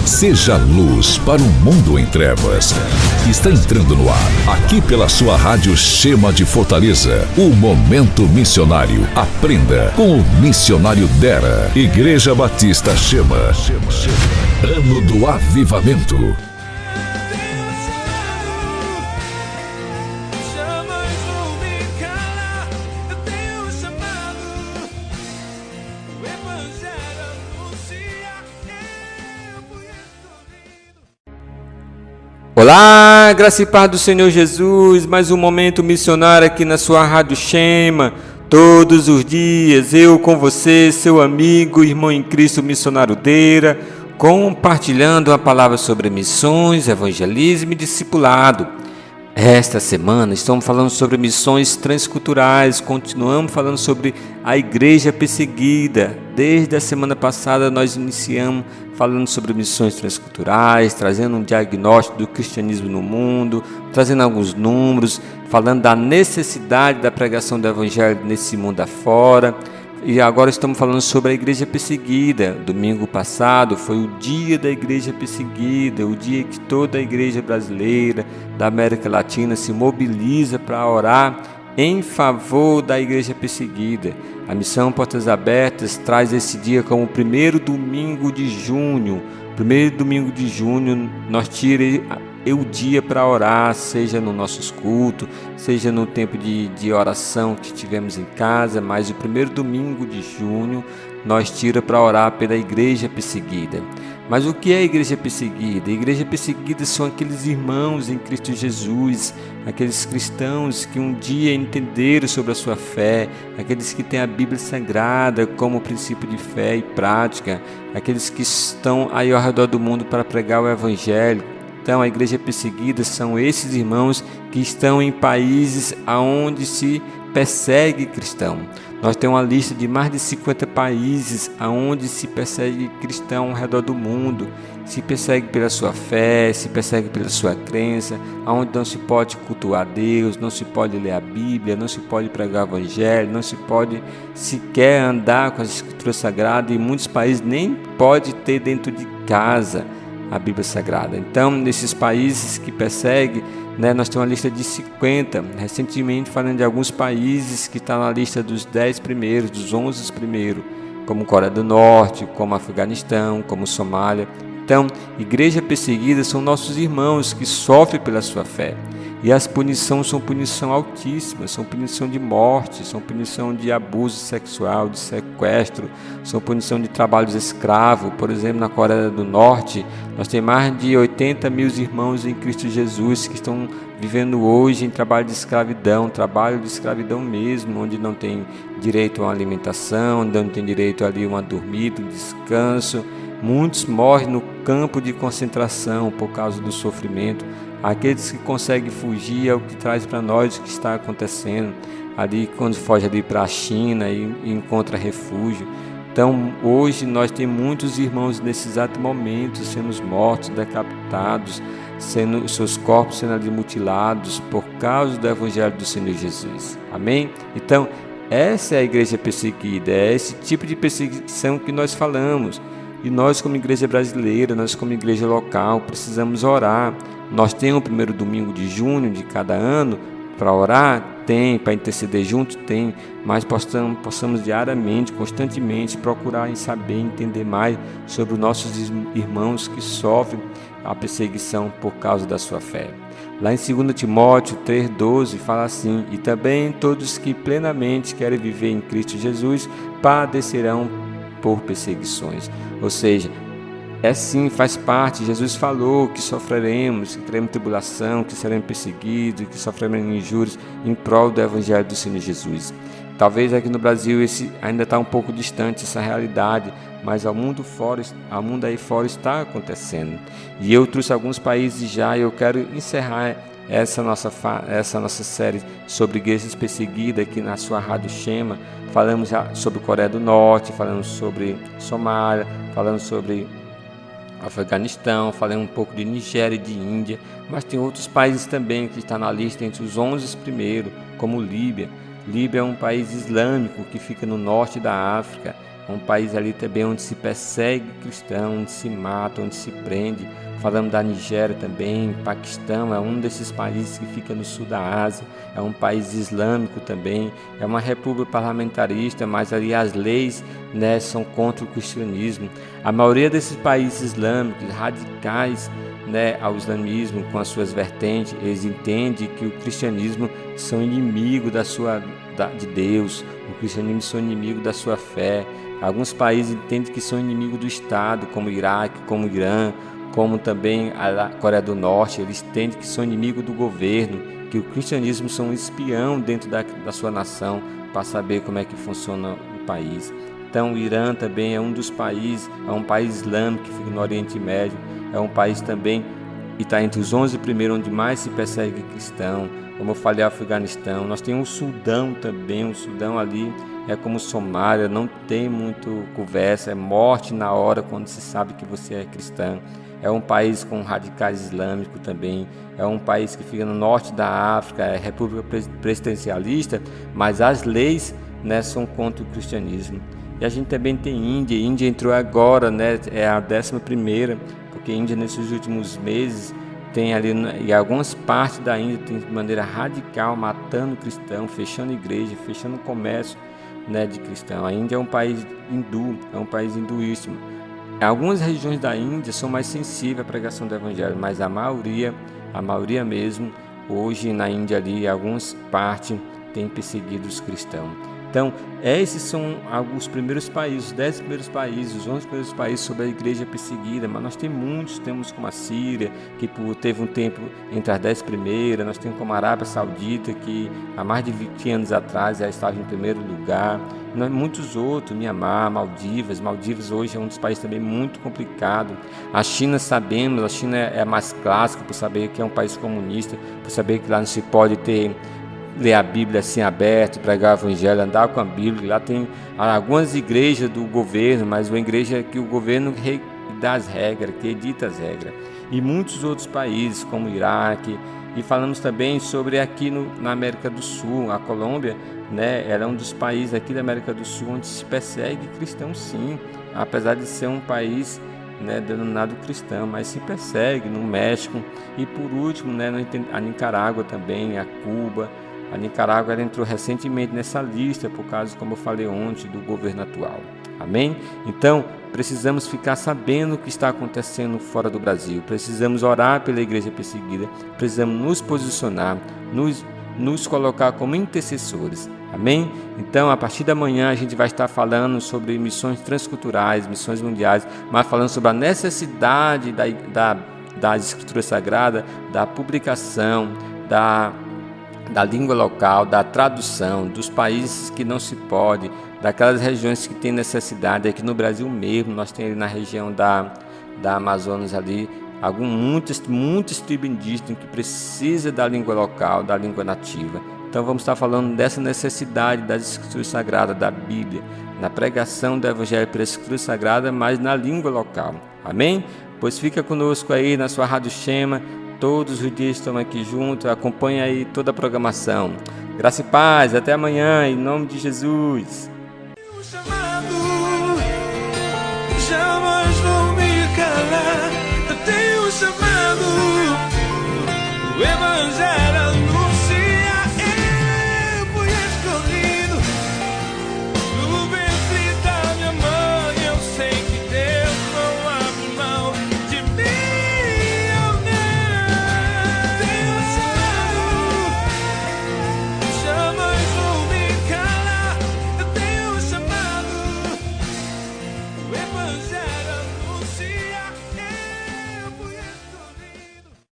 Seja luz para um mundo em trevas. Está entrando no ar, aqui pela sua rádio Chema de Fortaleza, o Momento Missionário. Aprenda com o missionário Dera. Igreja Batista Chema. Ano do Avivamento. Olá, graça e paz do Senhor Jesus, mais um momento missionário aqui na sua Rádio Chema, todos os dias, eu com você, seu amigo, irmão em Cristo, missionário Deira, compartilhando a palavra sobre missões, evangelismo e discipulado. Esta semana estamos falando sobre missões transculturais, continuamos falando sobre a igreja perseguida. Desde a semana passada nós iniciamos falando sobre missões transculturais, trazendo um diagnóstico do cristianismo no mundo, trazendo alguns números, falando da necessidade da pregação do evangelho nesse mundo afora. E agora estamos falando sobre a igreja perseguida. Domingo passado foi o dia da igreja perseguida, o dia que toda a igreja brasileira, da América Latina, se mobiliza para orar em favor da igreja perseguida. A missão Portas Abertas traz esse dia como o primeiro domingo de junho. Primeiro domingo de junho nós tiramos o dia para orar, seja nos nossos cultos, seja no tempo de oração que tivemos em casa, mas o primeiro domingo de junho nós tira para orar pela igreja perseguida. Mas o que é a igreja perseguida? A igreja perseguida são aqueles irmãos em Cristo Jesus, aqueles cristãos que um dia entenderam sobre a sua fé, aqueles que têm a Bíblia Sagrada como princípio de fé e prática, aqueles que estão aí ao redor do mundo para pregar o Evangelho. Então, a igreja perseguida são esses irmãos que estão em países onde se persegue cristão. Nós temos uma lista de mais de 50 países onde se persegue cristão ao redor do mundo. Se persegue pela sua fé, se persegue pela sua crença, onde não se pode cultuar a Deus, não se pode ler a Bíblia, não se pode pregar o Evangelho, não se pode sequer andar com as Escrituras Sagradas, e em muitos países nem pode ter dentro de casa a Bíblia Sagrada. Então, nesses países que perseguem, nós temos uma lista de 50, recentemente falando de alguns países que estão na lista dos 10 primeiros, dos 11 primeiros, como Coreia do Norte, como Afeganistão, como Somália. Então, igreja perseguida são nossos irmãos que sofrem pela sua fé. E as punições são punição altíssimas, são punição de morte, são punição de abuso sexual, de sequestro, são punição de trabalhos escravos. Por exemplo, na Coreia do Norte, nós temos mais de 80 mil irmãos em Cristo Jesus que estão vivendo hoje em trabalho de escravidão mesmo, onde não tem direito a uma alimentação, onde não tem direito ali a uma dormida, um descanso. Muitos morrem no campo de concentração por causa do sofrimento. Aqueles que conseguem fugir é o que traz para nós o que está acontecendo ali quando foge ali para a China e encontra refúgio. Então hoje nós temos muitos irmãos nesse exato momento sendo mortos, decapitados, sendo seus corpos sendo ali mutilados por causa do Evangelho do Senhor Jesus. Amém? Então essa é a igreja perseguida, é esse tipo de perseguição que nós falamos. E nós, como igreja brasileira, nós como igreja local, precisamos orar. Nós temos o primeiro domingo de junho de cada ano para orar? Tem. Para interceder junto? Tem. Mas possamos diariamente, constantemente, procurar em saber, entender mais sobre os nossos irmãos que sofrem a perseguição por causa da sua fé. Lá em 2 Timóteo 3,12 fala assim: e também todos que plenamente querem viver em Cristo Jesus padecerão por perseguições. Ou seja, sim, faz parte. Jesus falou que sofreremos, que teremos tribulação, que seremos perseguidos, que sofreremos injúrias em prol do Evangelho do Senhor Jesus. Talvez aqui no Brasil ainda está um pouco distante essa realidade, mas ao mundo aí fora está acontecendo. E eu trouxe alguns países já, e eu quero encerrar essa nossa série sobre igrejas perseguidas aqui na sua Rádio Chema. Falamos já sobre Coreia do Norte, falamos sobre Somália, falamos sobre Afeganistão, falamos um pouco de Nigéria e de Índia, mas tem outros países também que estão na lista entre os 11 primeiros, como Líbia. Líbia é um país islâmico que fica no norte da África. É um país ali também onde se persegue cristão, onde se mata, onde se prende. Falando da Nigéria também, Paquistão é um desses países que fica no sul da Ásia, é um país islâmico também, é uma república parlamentarista, mas ali as leis, né, são contra o cristianismo. A maioria desses países islâmicos, radicais, né, ao islamismo, com as suas vertentes, eles entendem que o cristianismo são inimigo de Deus, o cristianismo são inimigo da sua fé. Alguns países entendem que são inimigo do Estado, como o Iraque, como o Irã, como também a Coreia do Norte. Eles entendem que são inimigos do governo, que o cristianismo são um espião dentro da sua nação para saber como é que funciona o país. Então o Irã também é um dos países, é um país islâmico que fica no Oriente Médio, é um país também que está entre os 11 primeiros onde mais se persegue cristão. Como eu falei, Afeganistão. Nós temos o Sudão também, o Sudão ali é como Somália, não tem muito conversa, é morte na hora quando se sabe que você é cristão. É um país com radicais islâmicos também, é um país que fica no norte da África, é república presidencialista, mas as leis, né, são contra o cristianismo. E a gente também tem Índia. Índia entrou agora, né, é a 11ª, porque a Índia nesses últimos meses tem ali, em algumas partes da Índia, tem de maneira radical, matando cristão, fechando igreja, fechando comércio, né, de cristão. A Índia é um país hindu, é um país hinduísta. Algumas regiões da Índia são mais sensíveis à pregação do evangelho, mas a maioria mesmo, hoje na Índia ali, algumas partes têm perseguido os cristãos. Então, esses são alguns primeiros países, os 10 primeiros países, os 11 primeiros países sobre a igreja perseguida, mas nós temos muitos, temos como a Síria, que teve um tempo entre as 10 primeiras, nós temos como a Arábia Saudita, que há mais de 20 anos atrás já estava em primeiro lugar, muitos outros, Mianmar, Maldivas hoje é um dos países também muito complicado. A China, sabemos, a China é a mais clássica, por saber que é um país comunista, por saber que lá não se pode ler a Bíblia assim aberto, pregar o evangelho, andar com a Bíblia. Lá tem algumas igrejas do governo, mas uma igreja que o governo dá as regras, que edita as regras. E muitos outros países, como o Iraque. E falamos também sobre aqui na América do Sul, a Colômbia, né, era um dos países aqui da América do Sul onde se persegue cristão, sim, apesar de ser um país, né, denominado cristão, mas se persegue no México. E por último, né, a Nicarágua também, a Cuba. A Nicarágua entrou recentemente nessa lista por causa, como eu falei ontem, do governo atual. Amém? Então, precisamos ficar sabendo o que está acontecendo fora do Brasil. Precisamos orar pela igreja perseguida. Precisamos nos posicionar, nos colocar como intercessores. Amém? Então, a partir da manhã, a gente vai estar falando sobre missões transculturais, missões mundiais, mas falando sobre a necessidade da Escritura Sagrada, da publicação, da língua local, da tradução, dos países que não se pode, daquelas regiões que tem necessidade. Aqui no Brasil mesmo, nós temos ali na região da Amazonas ali, muitas tribos indígenas que precisam da língua local, da língua nativa. Então vamos estar falando dessa necessidade das Escrituras Sagradas, da Bíblia, na pregação do Evangelho pela Escritura Sagrada, mas na língua local. Amém? Pois fica conosco aí na sua Rádio Shema. Todos os dias estamos aqui juntos, acompanha aí toda a programação. Graça e paz, até amanhã, em nome de Jesus.